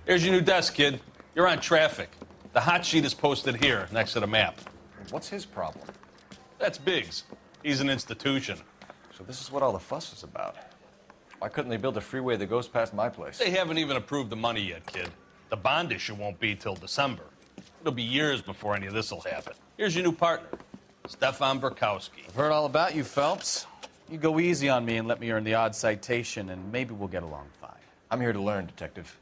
Here's your new desk, kid. You're on traffic. The hot sheet is posted here, next to the map. What's his problem? That's Biggs. He's an institution. So this is what all the fuss is about. Why couldn't they build a freeway that goes past my place? They haven't even approved the money yet, kid. The bond issue won't be till December. It'll be years before any of this will happen. Here's your new partner, Stefan Burkowski. I've heard all about you, Phelps. You go easy on me and let me earn the odd citation, and maybe we'll get along fine. I'm here to learn, Detective.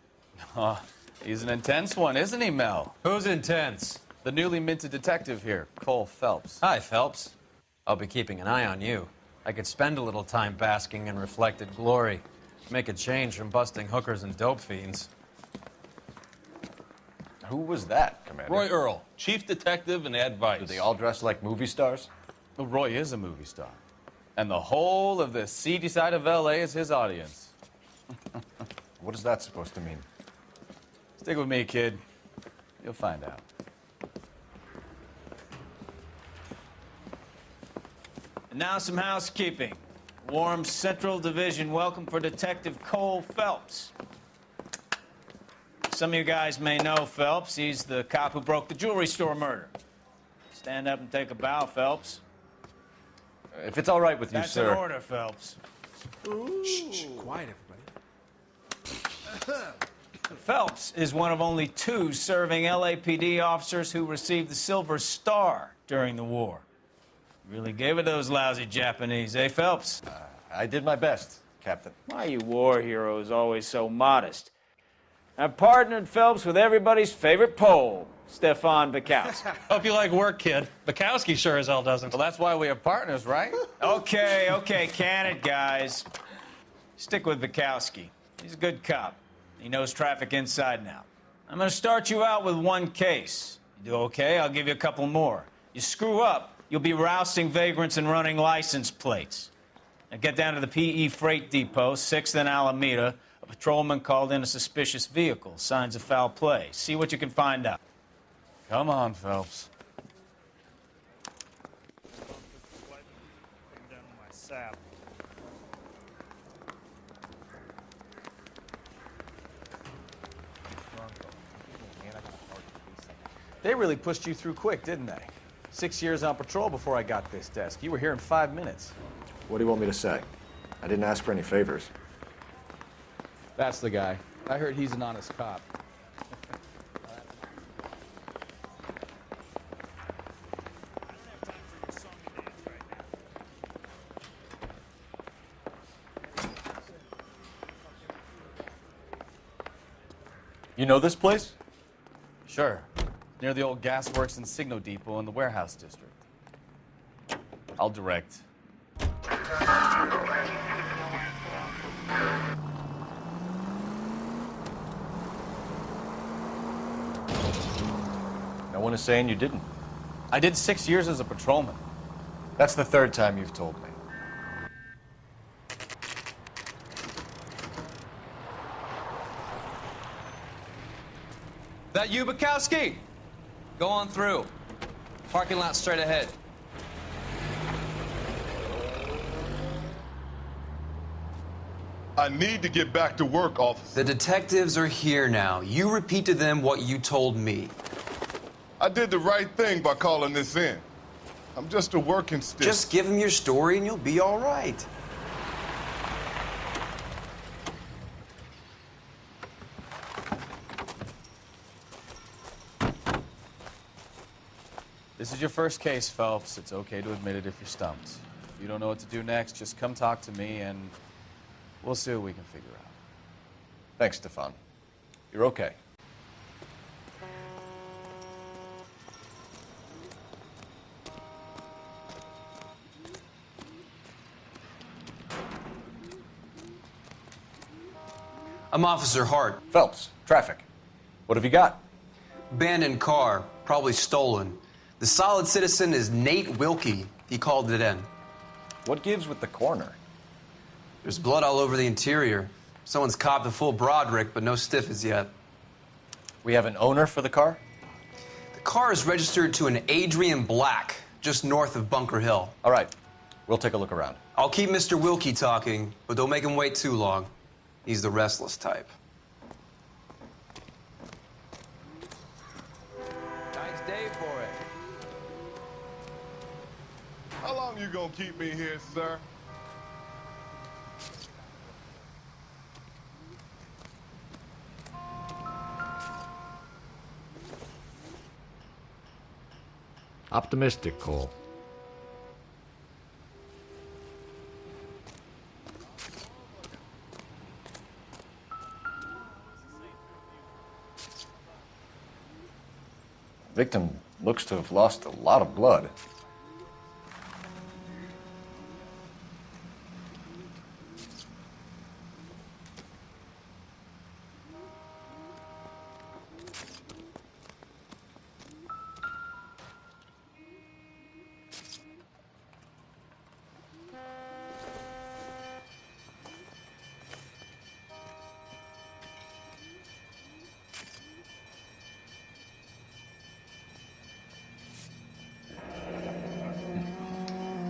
Oh, he's an intense one, isn't he, Mel? Who's intense? The newly minted detective here, Cole Phelps. Hi, Phelps. I'll be keeping an eye on you. I could spend a little time basking in reflected glory. Make a change from busting hookers and dope fiends. Who was that, Commander? Roy Earl, chief detective and advice. Do they all dress like movie stars? Well, Roy is a movie star. And the whole of the seedy side of L.A. is his audience. What is that supposed to mean? Stick with me, kid. You'll find out. And now some housekeeping. Warm Central Division welcome for Detective Cole Phelps. Some of you guys may know Phelps. He's the cop who broke the jewelry store murder. Stand up and take a bow, Phelps. If it's all right with you, That's sir. an order, Phelps. Shh, quiet, everybody. Phelps is one of only 2 serving LAPD officers who received the Silver Star during the war. Really gave it those lousy Japanese, eh, Phelps? I did my best, Captain. Why are you war heroes always so modest? I've partnered Phelps with everybody's favorite Pole, Stefan Burkowski. Hope you like work, kid. Bukowski sure as hell doesn't. Well, that's why we have partners, right? Okay, can it, guys. Stick with Burkowski. He's a good cop. He knows traffic inside and out. I'm going to start you out with 1 case. You do okay, I'll give you a couple more. You screw up, you'll be rousting vagrants and running license plates. Now get down to the PE Freight Depot, 6th and Alameda. A patrolman called in a suspicious vehicle. Signs of foul play. See what you can find out. Come on, Phelps. They really pushed you through quick, didn't they? 6 years on patrol before I got this desk. You were here in 5 minutes. What do you want me to say? I didn't ask for any favors. That's the guy. I heard he's an honest cop. You know this place? Sure. Near the old gas works and Signal Depot in the warehouse district. I'll direct. No one is saying you didn't. I did 6 years as a patrolman. That's the 3rd time you've told me. That you, Bukowski? Go on through. Parking lot straight ahead. I need to get back to work, officer. The detectives are here now. You repeat to them what you told me. I did the right thing by calling this in. I'm just a working stick. Just give them your story and you'll be all right. This is your first case, Phelps. It's okay to admit it if you're stumped. If you don't know what to do next, just come talk to me and we'll see what we can figure out. Thanks, Stefan. You're okay. I'm Officer Hart. Phelps, traffic. What have you got? Abandoned car, probably stolen. The solid citizen is Nate Wilkie. He called it in. What gives with the coroner? There's blood all over the interior. Someone's copped a full Broderick, but no stiff as yet. We have an owner for the car? The car is registered to an Adrian Black, just north of Bunker Hill. All right. We'll take a look around. I'll keep Mr. Wilkie talking, but don't make him wait too long. He's the restless type. long you gonna keep me here, sir? Optimistic, Cole. Victim looks to have lost a lot of blood.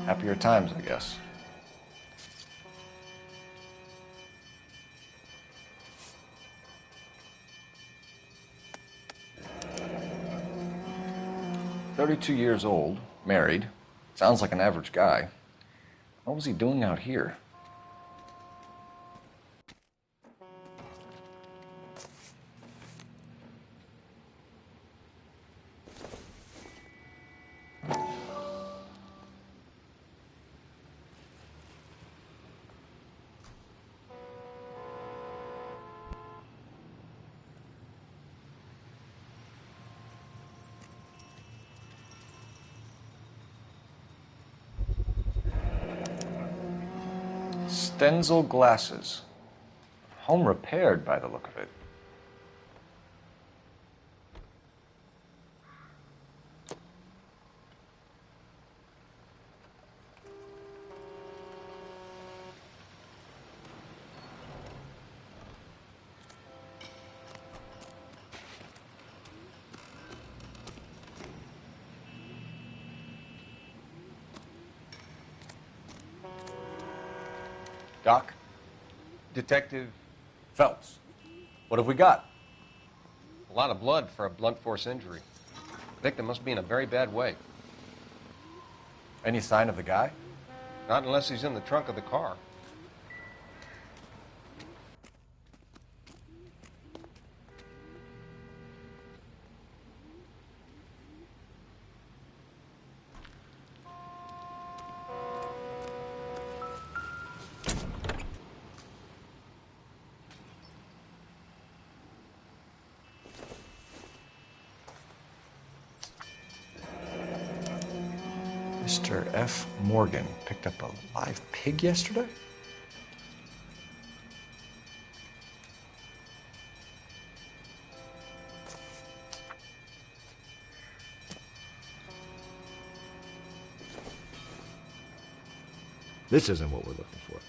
Happier times, I guess. "32 years old, married. Sounds like an average guy. What was he doing out here?" Stenzel glasses. Home repaired by the look of it. Doc? Detective, Phelps. What have we got? a lot of blood for a blunt force injury. The victim must be in a very bad way. Any sign of the guy? Not unless he's in the trunk of the car. Mr. F. Morgan picked up a live pig yesterday? This isn't what we're looking for.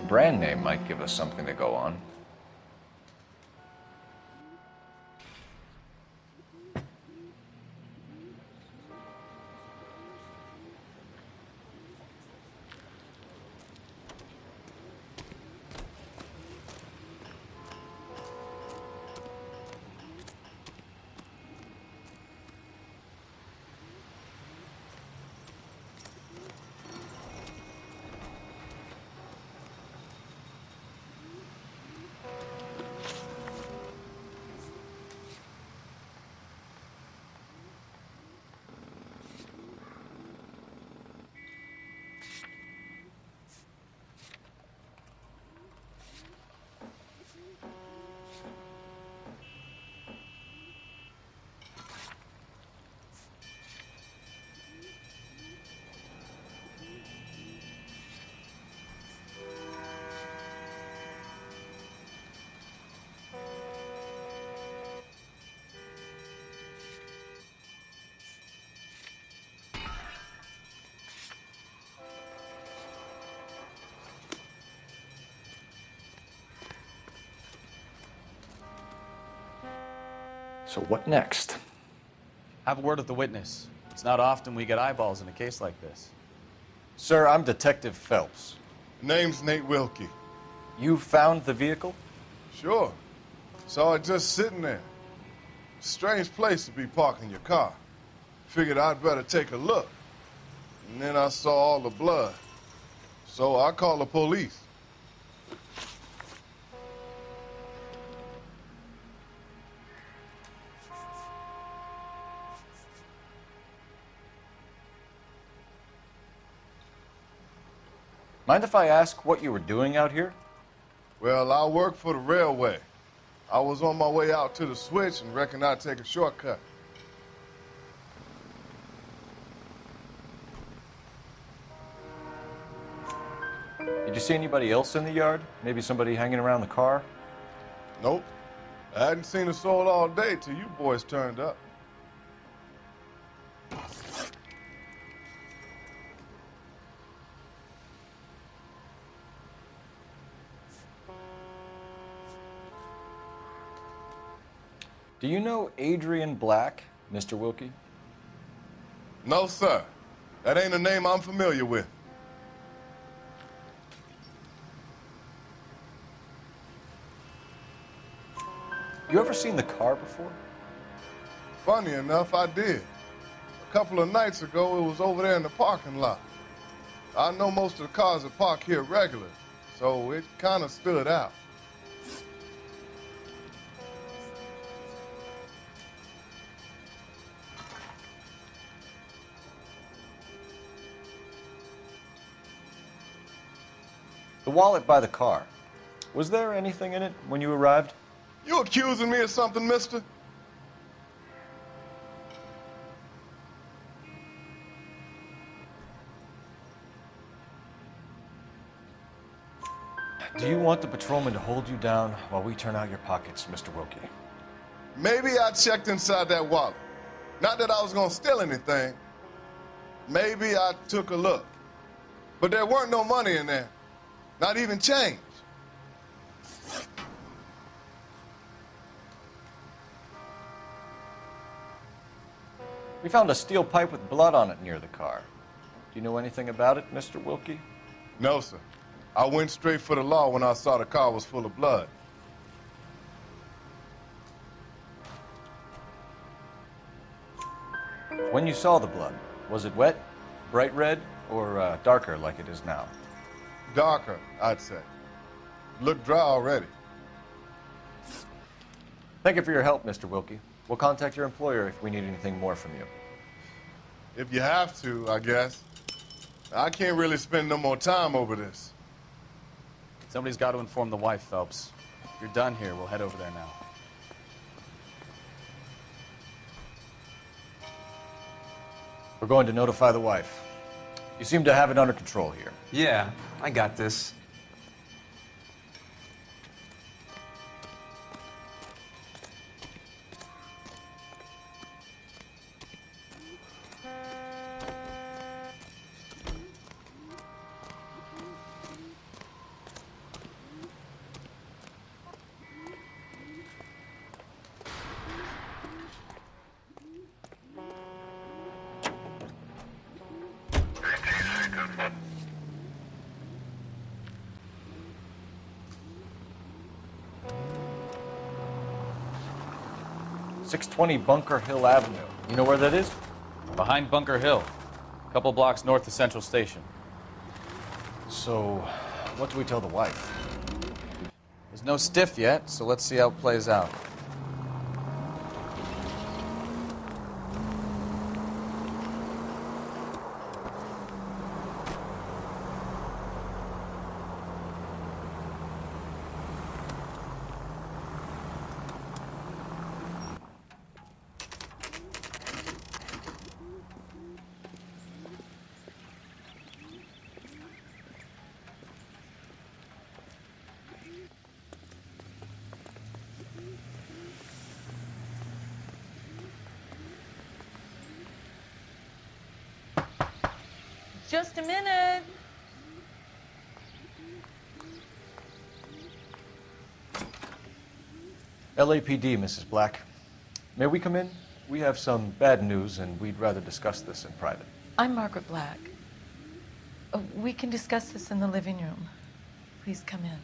Brand name might give us something to go on. So what next? Have a word with the witness. It's not often we get eyeballs in a case like this. Sir, I'm Detective Phelps. Name's Nate Wilkie. You found the vehicle? Sure. Saw it just sitting there. Strange place to be parking your car. Figured I'd better take a look. And then I saw all the blood. So I called the police. Mind if I ask what you were doing out here? Well, I work for the railway. I was on my way out to the switch and reckoned I'd take a shortcut. Did you see anybody else in the yard? Maybe somebody hanging around the car? Nope. I hadn't seen a soul all day till you boys turned up. Do you know Adrian Black, Mr. Wilkie? No, sir. That ain't a name I'm familiar with. You ever seen the car before? Funny enough, I did. A couple of nights ago, it was over there in the parking lot. I know most of the cars are parked here regular, so it kind of stood out. The wallet by the car. Was there anything in it when you arrived? You accusing me of something, mister? Do you want the patrolman to hold you down while we turn out your pockets, Mr. Wilkie? Maybe I checked inside that wallet. Not that I was gonna steal anything. Maybe I took a look. But there weren't no money in there. Not even change. We found a steel pipe with blood on it near the car. Do you know anything about it, Mr. Wilkie? No, sir. I went straight for the law when I saw the car was full of blood. When you saw the blood, was it wet, bright red, or darker like it is now? Darker, I'd say. Looked dry already. Thank you for your help, Mr. Wilkie. We'll contact your employer if we need anything more from you. If you have to, I guess. I can't really spend no more time over this. Somebody's got to inform the wife, Phelps. If you're done here, we'll head over there now. We're going to notify the wife. You seem to have it under control here. Yeah, I got this. .620 Bunker Hill Avenue. You know where that is? Behind Bunker Hill, a couple blocks north of Central Station. So, what do we tell the wife? There's no stiff yet, so let's see how it plays out. Just a minute. LAPD, Mrs. Black. May we come in? We have some bad news, and we'd rather discuss this in private. I'm Margaret Black. We can discuss this in the living room. Please come in.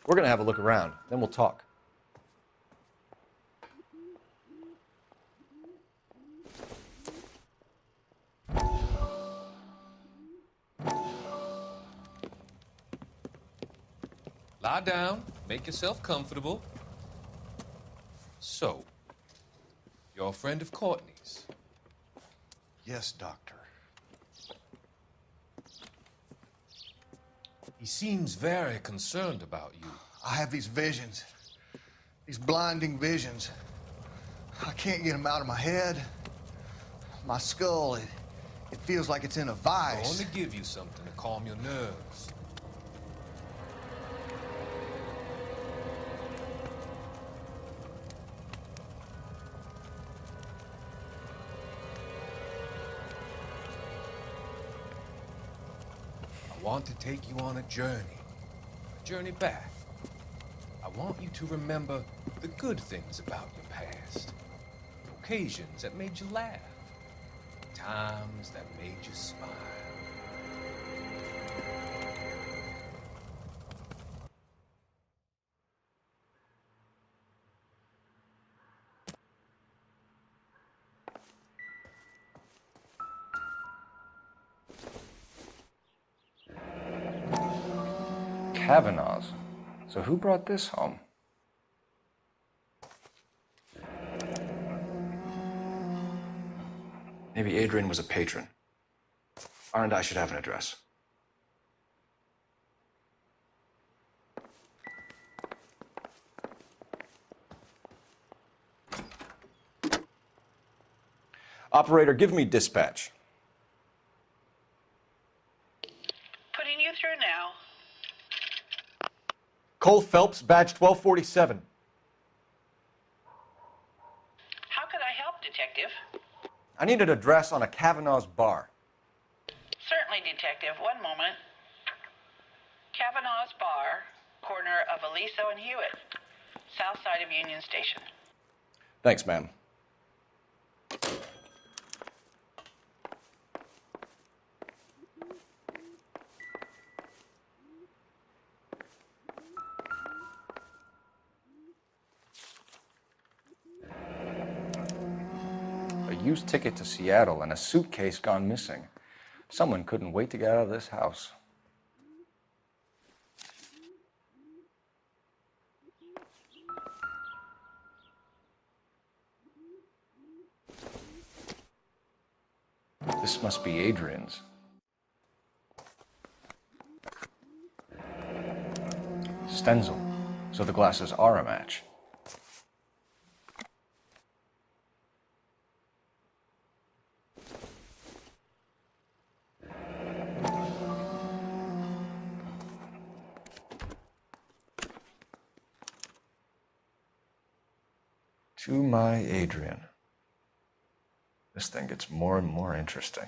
We're going to have a look around, then we'll talk. Lie down, make yourself comfortable. So, you're a friend of Courtney's? Yes, Doctor. He seems very concerned about you. I have these visions, these blinding visions. I can't get them out of my head. My skull, it feels like it's in a I vice. want to give you something to calm your nerves. I want to take you on a journey back. I want you to remember the good things about your past, occasions that made you laugh, times that made you smile. Kavanaugh's. So who brought this home? Maybe Adrian was a patron. R&I should have an address. Operator, give me dispatch. Putting you through now. Cole Phelps, badge 1247. How could I help, Detective? I need an address on a Kavanaugh's bar. Certainly, Detective. One moment. Kavanaugh's Bar, corner of Aliso and Hewitt, south side of Union Station. Thanks, ma'am. A used ticket to Seattle and a suitcase gone missing. Someone couldn't wait to get out of this house. This must be Adrian's. Stenzel. So the glasses are a match. To my Adrian. This thing gets more and more interesting.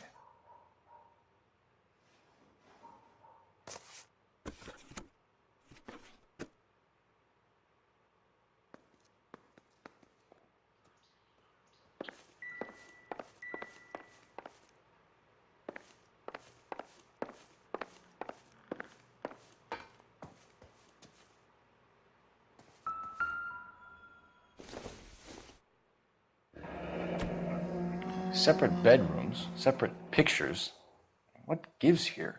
Separate bedrooms, separate pictures. What gives here?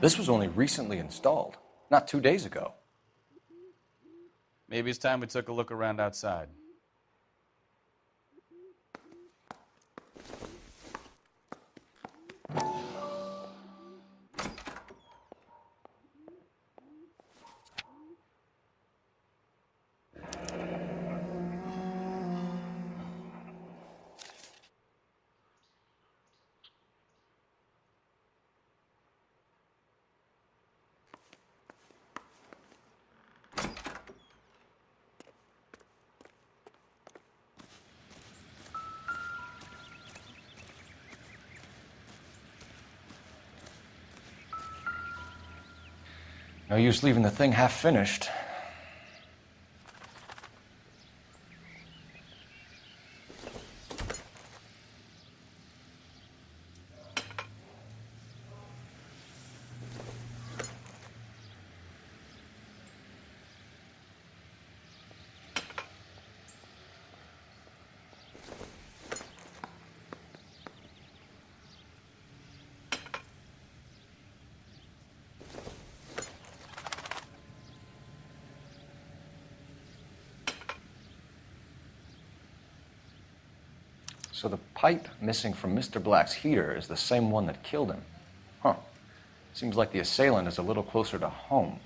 This was only recently installed, not 2 days ago. Maybe it's time we took a look around outside. No use leaving the thing half finished. So the pipe missing from Mr. Black's heater is the same one that killed him. Huh. Seems like the assailant is a little closer to home.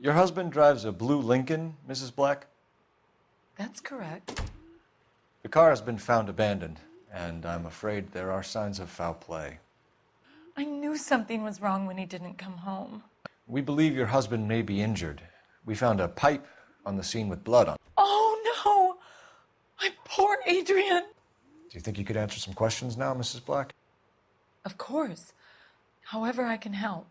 Your husband drives a blue Lincoln, Mrs. Black? That's correct. The car has been found abandoned, and I'm afraid there are signs of foul play. I knew something was wrong when he didn't come home. We believe your husband may be injured. We found a pipe on the scene with blood on it. Oh, no! My poor Adrian! Do you think you could answer some questions now, Mrs. Black? Of course. However I can help.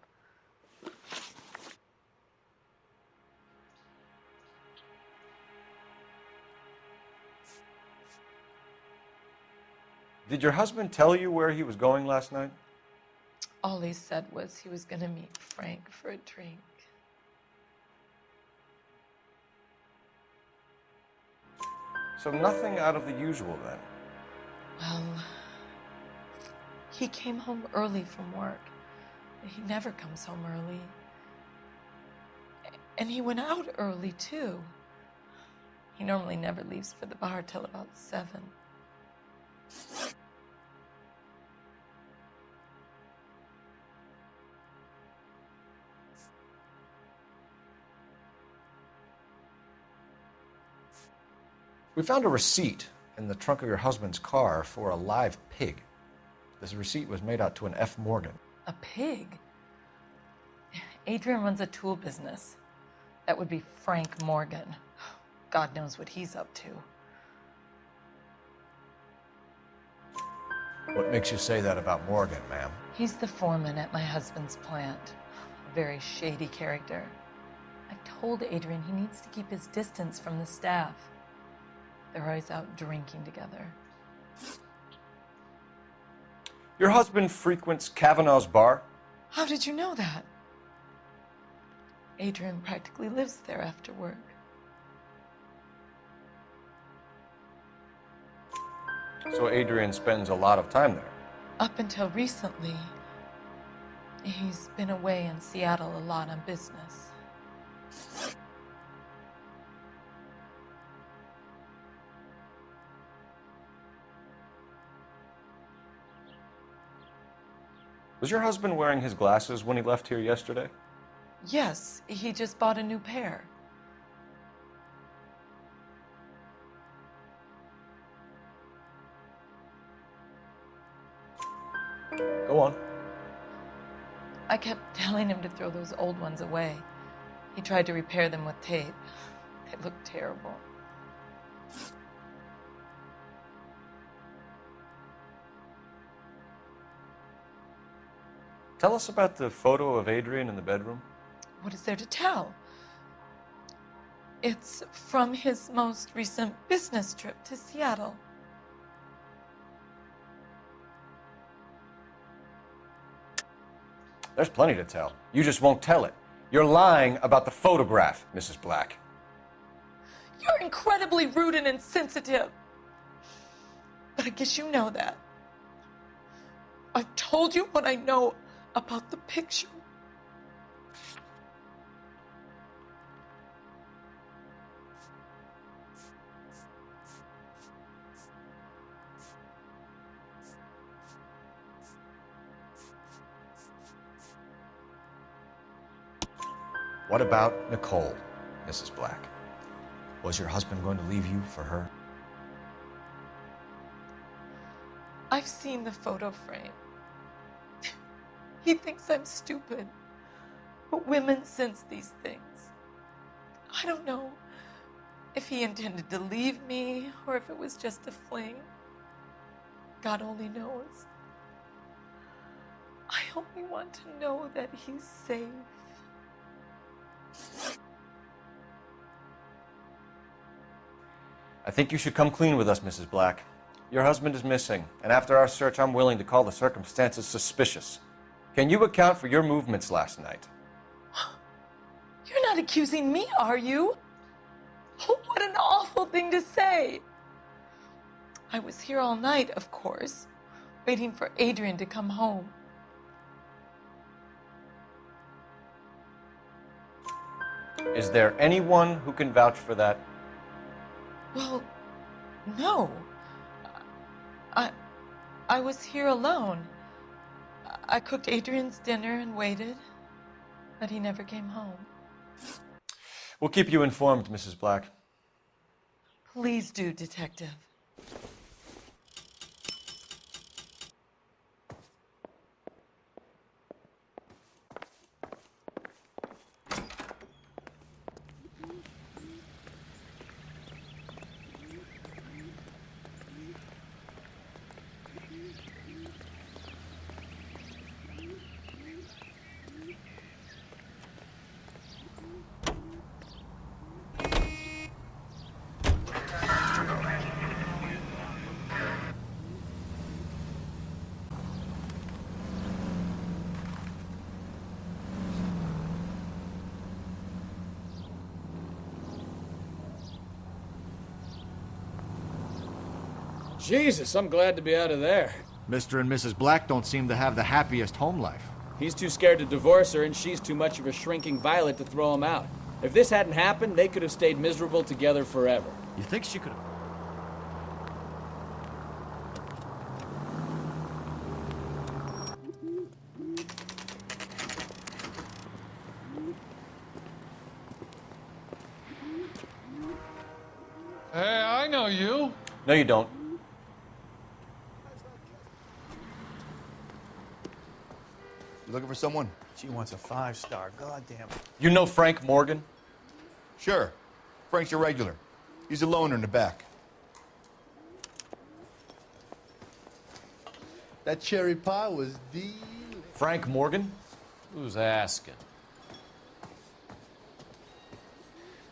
Did your husband tell you where he was going last night? All he said was he was going to meet Frank for a drink. So nothing out of the usual then? Well, he came home early from work. He never comes home early. And he went out early, too. He normally never leaves for the bar till about 7. We found a receipt in the trunk of your husband's car for a live pig. This receipt was made out to an F. Morgan. A pig? Adrian runs a tool business. That would be Frank Morgan. God knows what he's up to. What makes you say that about Morgan, ma'am? He's the foreman at my husband's plant. A very shady character. I've told Adrian he needs to keep his distance from the staff. They're always out drinking together. Your husband frequents Kavanaugh's bar? How did you know that? Adrian practically lives there after work. So Adrian spends a lot of time there? Up until recently, he's been away in Seattle a lot on business. Was your husband wearing his glasses when he left here yesterday? Yes, he just bought a new pair. Go on. I kept telling him to throw those old ones away. He tried to repair them with tape. They looked terrible. Tell us about the photo of Adrian in the bedroom. What is there to tell? It's from his most recent business trip to Seattle. There's plenty to tell. You just won't tell it. You're lying about the photograph, Mrs. Black. You're incredibly rude and insensitive. But I guess you know that. I've told you what I know about the picture. What about Nicole, Mrs. Black? Was your husband going to leave you for her? I've seen the photo frame. He thinks I'm stupid. But women sense these things. I don't know if he intended to leave me or if it was just a fling. God only knows. I only want to know that he's safe. I think you should come clean with us, Mrs. Black. Your husband is missing, and after our search, I'm willing to call the circumstances suspicious. Can you account for your movements last night? You're not accusing me, are you? What an awful thing to say. I was here all night, of course, waiting for Adrian to come home. Is there anyone who can vouch for that? Well, no. I was here alone. I cooked Adrian's dinner and waited, but he never came home. We'll keep you informed, Mrs. Black. Please do, Detective. Jesus, I'm glad to be out of there. Mr. and Mrs. Black don't seem to have the happiest home life. He's too scared to divorce her, and she's too much of a shrinking violet to throw him out. If this hadn't happened, they could have stayed miserable together forever. You think she could have... Hey, I know you. No, you don't. You looking for someone? She wants a 5-star. God damn it. You know Frank Morgan? Sure. Frank's a regular. He's a loner in the back. That cherry pie was Frank Morgan? Who's asking?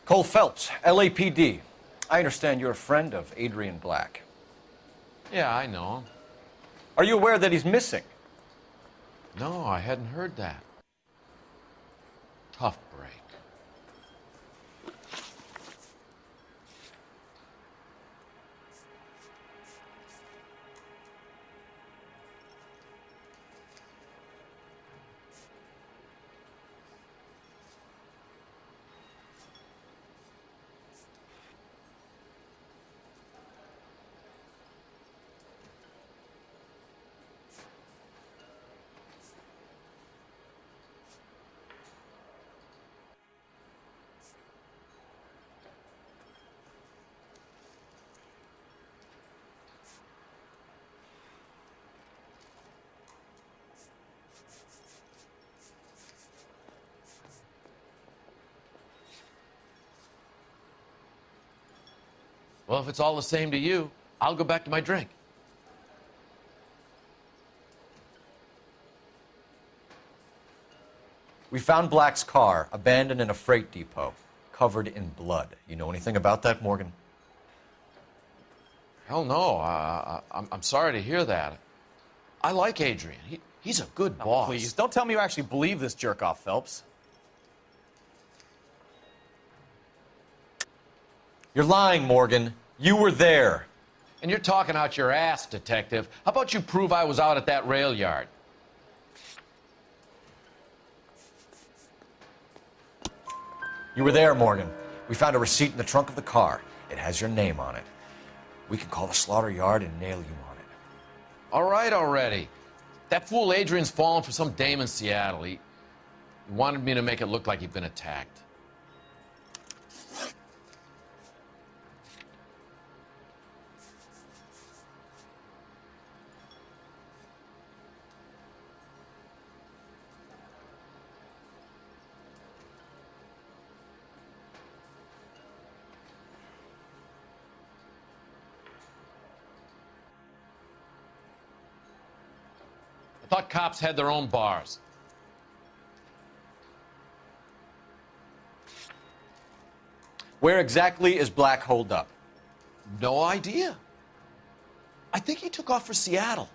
Cole Phelps, LAPD. I understand you're a friend of Adrian Black. Yeah, I know him. Are you aware that he's missing? No, I hadn't heard that. Tough break. Well, if it's all the same to you, I'll go back to my drink. We found Black's car abandoned in a freight depot, covered in blood. You know anything about that, Morgan? Hell no. I'm sorry to hear that. I like Adrian. He's a good boss. Please, don't tell me you actually believe this jerk-off, Phelps. You're lying, Morgan. You were there. And you're talking out your ass, detective. How about you prove I was out at that rail yard? You were there, Morgan. We found a receipt in the trunk of the car. It has your name on it. We can call the slaughter yard and nail you on it. All right already. That fool Adrian's fallen for some dame in Seattle. He wanted me to make it look like he'd been attacked. Thought cops had their own bars. Where exactly is Black holed up? No idea. I think he took off for Seattle.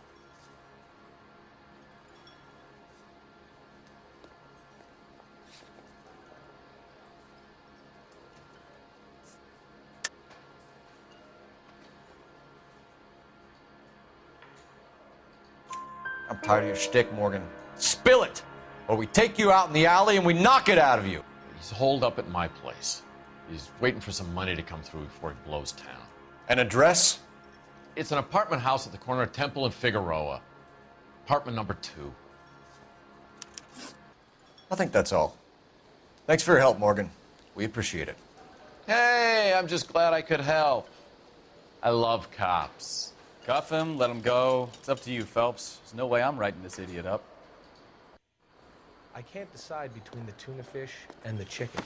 I'm tired of your shtick, Morgan. Spill it! Or we take you out in the alley and we knock it out of you. He's holed up at my place. He's waiting for some money to come through before he blows town. An address? It's an apartment house at the corner of Temple and Figueroa. Apartment number 2. I think that's all. Thanks for your help, Morgan. We appreciate it. Hey, I'm just glad I could help. I love cops. Cuff him, let him go. It's up to you, Phelps. There's no way I'm writing this idiot up. I can't decide between the tuna fish and the chicken.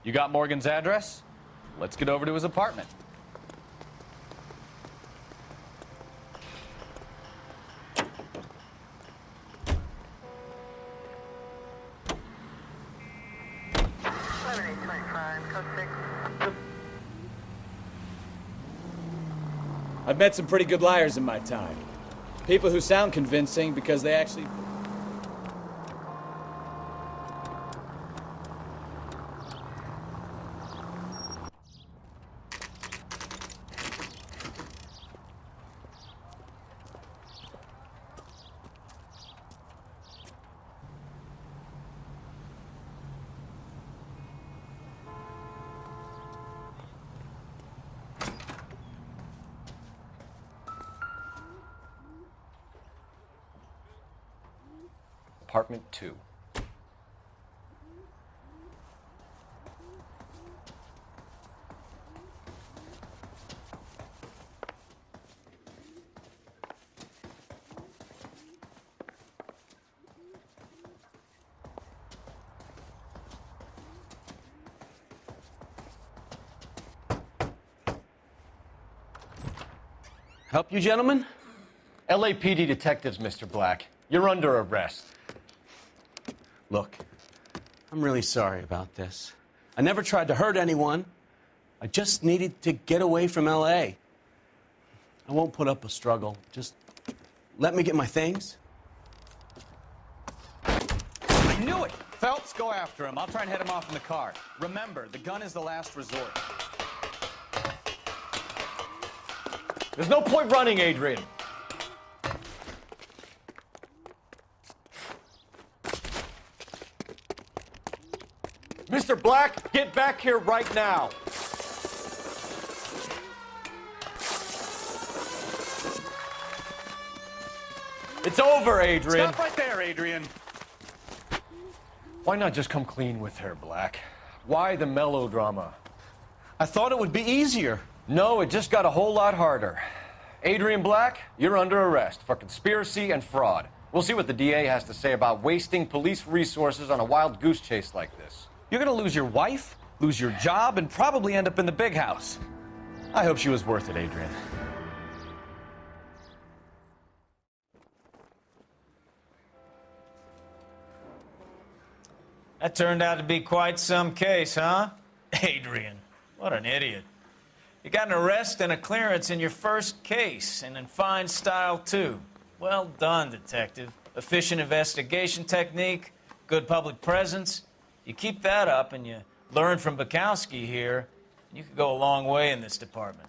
You got Morgan's address? Let's get over to his apartment. I've met some pretty good liars in my time. People who sound convincing because they actually... Apartment 2. Help you, gentlemen? LAPD detectives, Mr. Black. You're under arrest. Look, I'm really sorry about this. I never tried to hurt anyone. I just needed to get away from L.A. I won't put up a struggle. Just let me get my things. I knew it! Phelps, go after him. I'll try and head him off in the car. Remember, the gun is the last resort. There's no point running, Adrian. Mr. Black, get back here right now. It's over, Adrian. Stop right there, Adrian. Why not just come clean with her, Black? Why the melodrama? I thought it would be easier. No, it just got a whole lot harder. Adrian Black, you're under arrest for conspiracy and fraud. We'll see what the DA has to say about wasting police resources on a wild goose chase like this. You're gonna lose your wife, lose your job, and probably end up in the big house. I hope she was worth it, Adrian. That turned out to be quite some case, huh? Adrian, what an idiot. You got an arrest and a clearance in your first case, and in fine style, too. Well done, detective. Efficient investigation technique, good public presence. You keep that up and you learn from Bukowski here, you could go a long way in this department.